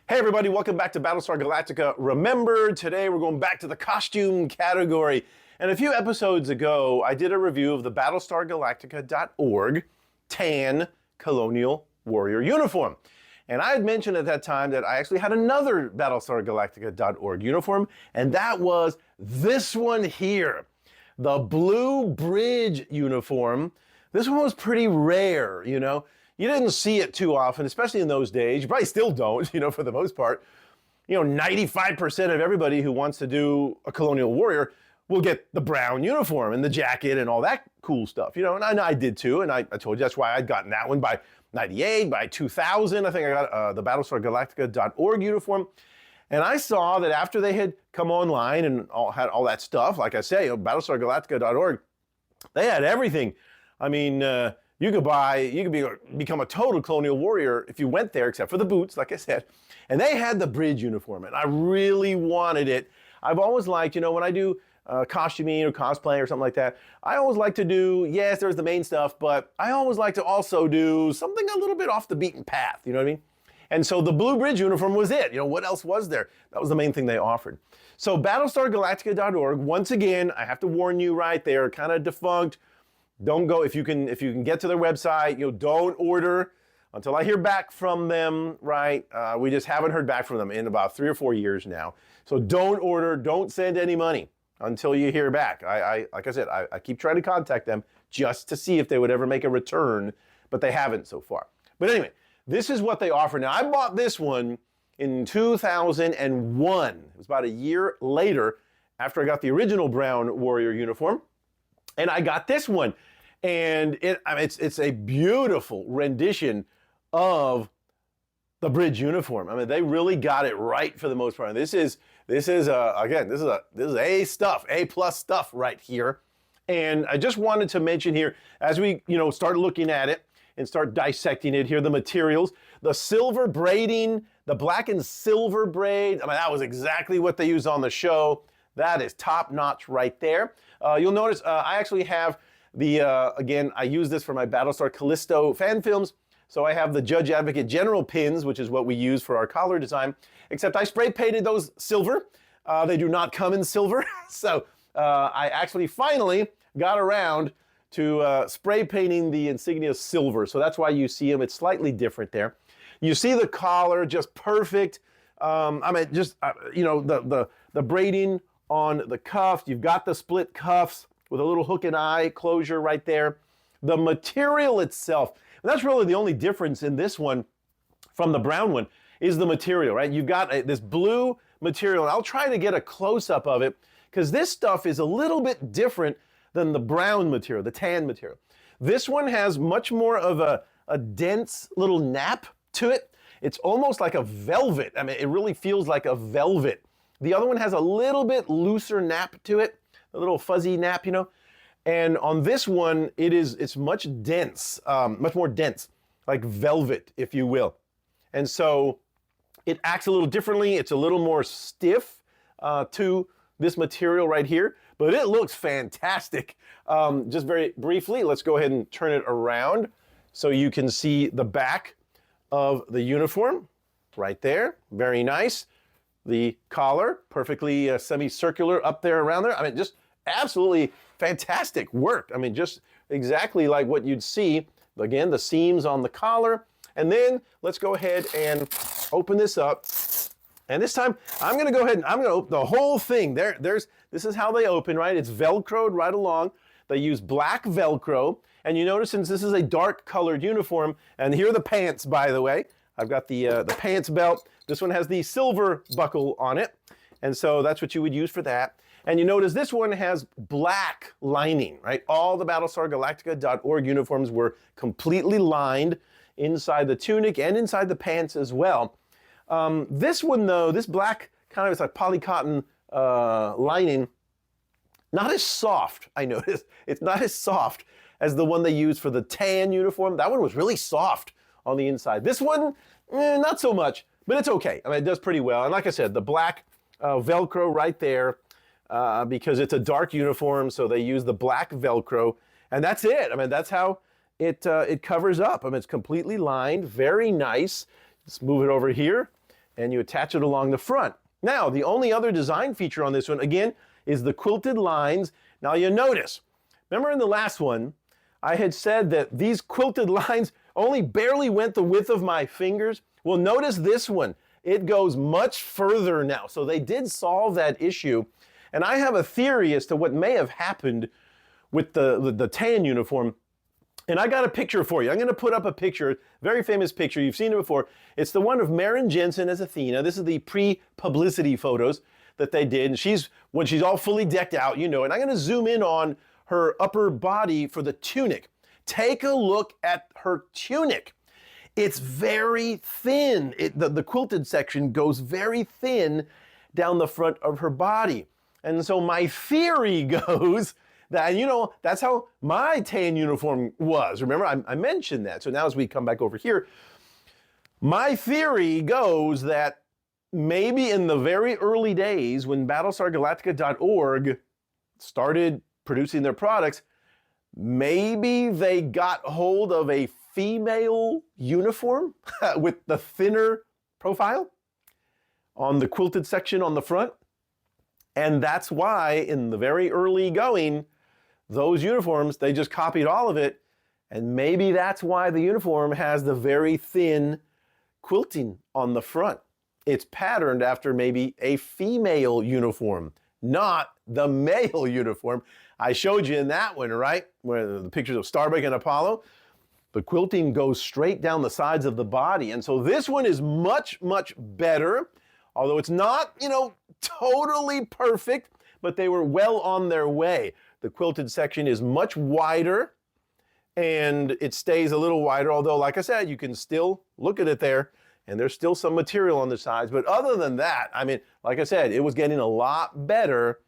Hey everybody, welcome back to Battlestar Galactica Remembered. Today we're going back to the costume category. And a few episodes ago, I did a review of the BattlestarGalactica.org tan Colonial Warrior uniform. And I had mentioned at that time that I actually had another BattlestarGalactica.org uniform, and that was this one here, the Blue Bridge uniform. This one was pretty rare, you know. You didn't see it too often, especially in those days. You probably still don't, you know, for the most part. You know, 95% of everybody who wants to do a Colonial Warrior will get the brown uniform and the jacket and all that cool stuff, you know, and I did too, and I told you that's why I'd gotten that one by 98, by 2000, I think I got the BattlestarGalactica.org uniform. And I saw that after they had come online and had all that stuff, like I say, you know, BattlestarGalactica.org, they had everything. I mean, you could become a total Colonial Warrior if you went there, except for the boots, like I said. And they had the bridge uniform, and I really wanted it. I've always liked, you know, when I do costuming or cosplay or something like that, I always like to do, yes, there's the main stuff, but I always like to also do something a little bit off the beaten path, you know what I mean? And so the Blue Bridge uniform was it. You know, what else was there? That was the main thing they offered. So BattlestarGalactica.org, once again, I have to warn you right there, kind of defunct. Don't go, if you can get to their website, you know, don't order until I hear back from them, right? We just haven't heard back from them in about 3 or 4 years now. So don't order, don't send any money until you hear back. Like I said, I keep trying to contact them just to see if they would ever make a return, but they haven't so far. But anyway, this is what they offer. Now, I bought this one in 2001. It was about a year later after I got the original Brown Warrior uniform. And I got this one, and it's a beautiful rendition of the bridge uniform. I mean, they really got it right for the most part. This is A stuff, A plus stuff right here. And I just wanted to mention here, as we start looking at it and start dissecting it here, the materials, the silver braiding, the black and silver braid. I mean, that was exactly what they used on the show. That is top notch right there. You'll notice I actually have the, again, I use this for my Battlestar Callisto fan films. So I have the Judge Advocate General pins, which is what we use for our collar design, except I spray painted those silver. They do not come in silver. So I actually finally got around to spray painting the insignia silver. So that's why you see them. It's slightly different there. You see the collar, just perfect. I mean, just, the braiding on the cuffs. You've got the split cuffs with a little hook and eye closure right there. The material itself, and that's really the only difference in this one from the brown one, is the material, right? You've got this blue material, and I'll try to get a close-up of it because this stuff is a little bit different than the brown material, the tan material. This one has much more of a dense little nap to it. It's almost like a velvet. I mean, it really feels like a velvet. The other one has a little bit looser nap to it, a little fuzzy nap, you know. And on this one, it's much dense, much more dense, like velvet, if you will. And so it acts a little differently. It's a little more stiff to this material right here, but it looks fantastic. Just very briefly, let's go ahead and turn it around so you can see the back of the uniform right there. Very nice. The collar, perfectly semicircular up there, around there. I mean, just absolutely fantastic work. I mean, just exactly like what you'd see. Again, the seams on the collar. And then let's go ahead and open this up. And this time, I'm going to go ahead and I'm going to open the whole thing. This is how they open, right? It's Velcroed right along. They use black Velcro. And you notice, since this is a dark colored uniform, and here are the pants, by the way. I've got the pants belt. This one has the silver buckle on it. And so that's what you would use for that. And you notice this one has black lining, right? All the BattlestarGalactica.org uniforms were completely lined inside the tunic and inside the pants as well. This one, though, this black kind of is like polycotton lining, not as soft, I noticed. It's not as soft as the one they used for the tan uniform. That one was really soft on the inside. This one, not so much, but it's okay. I mean, it does pretty well. And like I said, the black Velcro right there, because it's a dark uniform, so they use the black Velcro, and that's it. I mean, that's how it covers up. I mean, it's completely lined, very nice. Let's move it over here. and you attach it along the front. Now, the only other design feature on this one, again, is the quilted lines. Now you notice, remember in the last one, I had said that these quilted lines only barely went the width of my fingers. Well, notice this one. It goes much further now. So they did solve that issue. And I have a theory as to what may have happened with the tan uniform. And I got a picture for you. I'm going to put up a picture, very famous picture. You've seen it before. It's the one of Maren Jensen as Athena. This is the pre-publicity photos that they did. And when she's all fully decked out, you know. And I'm going to zoom in on her upper body for the tunic. Take a look at her tunic. It's very thin. The quilted section goes very thin down the front of her body. And so my theory goes that, you know, that's how my tan uniform was. Remember, I mentioned that. So now as we come back over here, my theory goes that maybe in the very early days when BattlestarGalactica.org started producing their products, maybe they got hold of a female uniform with the thinner profile on the quilted section on the front. And that's why in the very early going, those uniforms, they just copied all of it. And maybe that's why the uniform has the very thin quilting on the front. It's patterned after maybe a female uniform, not the male uniform. I showed you in that one, right? Where the pictures of Starbuck and Apollo. The quilting goes straight down the sides of the body. And so this one is much, much better. Although it's not, you know, totally perfect, but they were well on their way. The quilted section is much wider and it stays a little wider. Although, like I said, you can still look at it there and there's still some material on the sides. But other than that, I mean, like I said, it was getting a lot better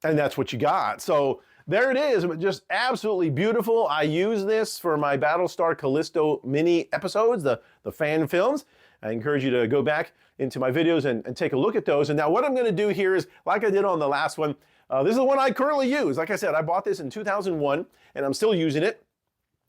and that's what you got. So there it is, just absolutely beautiful. I use this for my Battlestar Callisto mini episodes, the fan films. I encourage you to go back into my videos and take a look at those. And now what I'm going to do here is, like I did on the last one, this is the one I currently use. Like I said, I bought this in 2001, and I'm still using it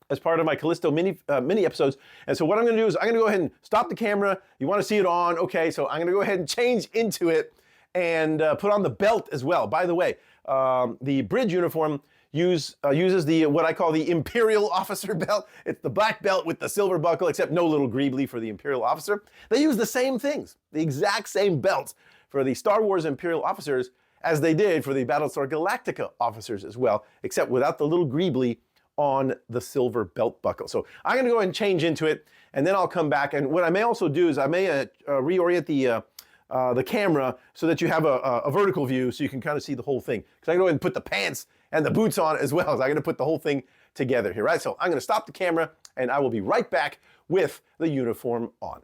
as part of my Callisto mini episodes. And so what I'm going to do is I'm going to go ahead and stop the camera. You want to see it on? Okay, so I'm going to go ahead and change into it and put on the belt as well. By the way, the bridge uniform uses what I call the Imperial Officer belt. It's the black belt with the silver buckle, except no little greebly for the Imperial Officer. They use the same things, the exact same belts for the Star Wars Imperial Officers as they did for the Battlestar Galactica officers as well, except without the little greebly on the silver belt buckle. So I'm going to go ahead and change into it, and then I'll come back. And what I may also do is I may reorient the camera so that you have a vertical view so you can kind of see the whole thing. Because I can go ahead and put the pants and the boots on as well. So I'm going to put the whole thing together here, right? So I'm going to stop the camera and I will be right back with the uniform on.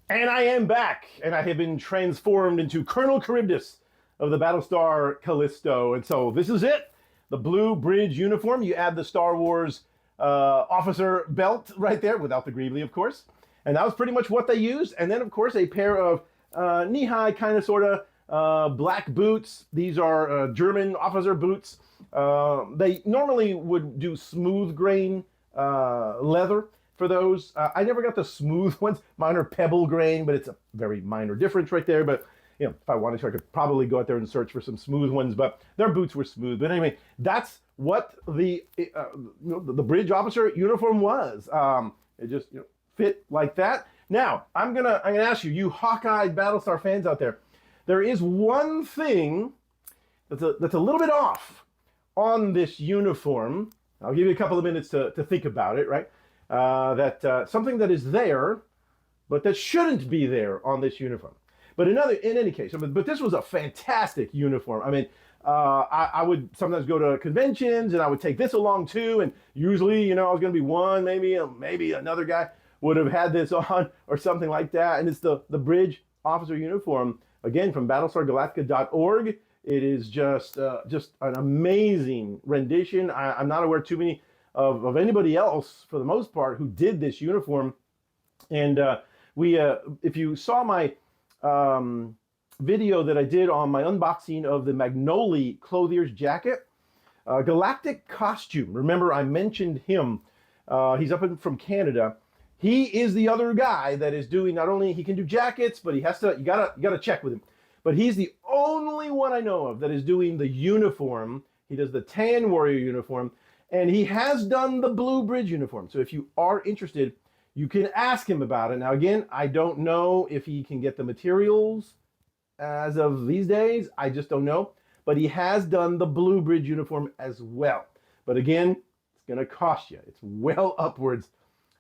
And I am back, and I have been transformed into Colonel Charybdis of the Battlestar Callisto. And so this is it, the blue bridge uniform. You add the Star Wars officer belt right there, without the greebly, of course. And that was pretty much what they used. And then, of course, a pair of knee-high, kind of, sort of, black boots. These are German officer boots. They normally would do smooth grain leather for those. I never got the smooth ones. Mine are pebble grain, but it's a very minor difference right there. But you know, if I wanted to, I could probably go out there and search for some smooth ones. But their boots were smooth. But anyway, that's what the bridge officer uniform was. It just fit like that. Now I'm gonna ask you hawk-eyed Battlestar fans out there. There is one thing that's a little bit off on this uniform. I'll give you a couple of minutes to think about it, right? Something that is there, but that shouldn't be there on this uniform. But in any case, but this was a fantastic uniform. I mean, I would sometimes go to conventions and I would take this along too. And usually, I was going to be one, maybe another guy would have had this on or something like that. And it's the bridge officer uniform, again, from BattlestarGalactica.org. It is just an amazing rendition. I'm not aware too many of anybody else, for the most part, who did this uniform. And if you saw my video that I did on my unboxing of the Magnoli Clothier's jacket, Galactic Costume. Remember, I mentioned him. He's up from Canada. he is the other guy that is doing, not only he can do jackets, but he has to, you gotta check with him. But he's the only one I know of that is doing the uniform. He does the Tan Warrior uniform, and he has done the Blue Bridge uniform. So if you are interested, you can ask him about it. Now again, I don't know if he can get the materials as of these days. I just don't know. But he has done the Blue Bridge uniform as well. But again, it's gonna cost you. It's well upwards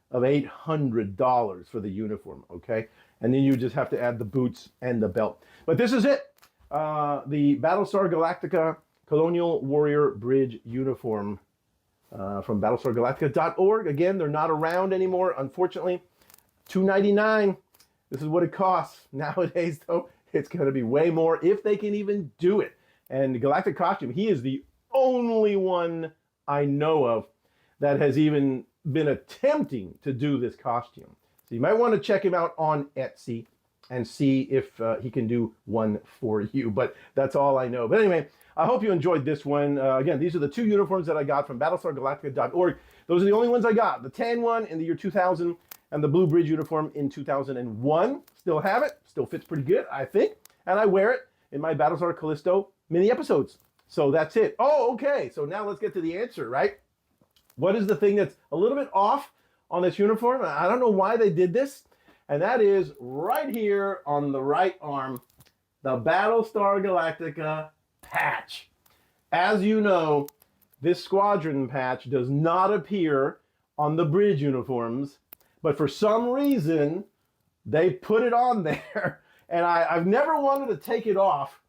of $800 for the uniform, okay? And then you just have to add the boots and the belt. But this is it. The Battlestar Galactica Colonial Warrior Bridge uniform from BattlestarGalactica.org. Again, they're not around anymore, unfortunately. $2.99. This is what it costs. Nowadays, though, it's going to be way more if they can even do it. And Galactic Costume, he is the only one I know of that has even been attempting to do this costume. So you might want to check him out on Etsy and see if he can do one for you. But that's all I know. But anyway, I hope you enjoyed this one. Again, these are the two uniforms that I got from BattlestarGalactica.org. Those are the only ones I got. The tan one in the year 2000 and the Blue Bridge uniform in 2001. Still have it. Still fits pretty good, I think. And I wear it in my Battlestar Callisto mini episodes. So that's it. Oh, okay. So now let's get to the answer, right? What is the thing that's a little bit off on this uniform? I don't know why they did this. And that is right here on the right arm, the Battlestar Galactica patch. As you know, this squadron patch does not appear on the bridge uniforms, but for some reason, they put it on there. And I've never wanted to take it off.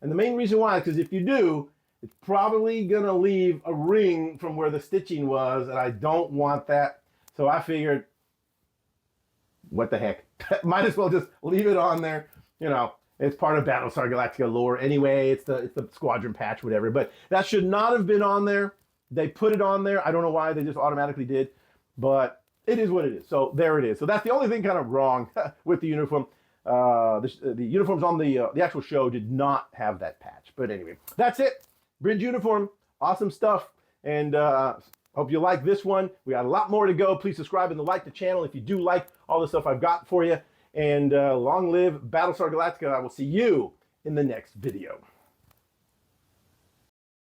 And the main reason why is because if you do, it's probably going to leave a ring from where the stitching was, and I don't want that. So I figured, what the heck? Might as well just leave it on there. You know, it's part of Battlestar Galactica lore anyway. It's the squadron patch, whatever. But that should not have been on there. They put it on there. I don't know why. They just automatically did. But it is what it is. So there it is. So that's the only thing kind of wrong with the uniform. The uniforms on the actual show did not have that patch. But anyway, that's it. Bridge uniform, awesome stuff. And hope you like this one. We got a lot more to go. Please subscribe and like the channel if you do like all the stuff I've got for you. And long live Battlestar Galactica. I will see you in the next video.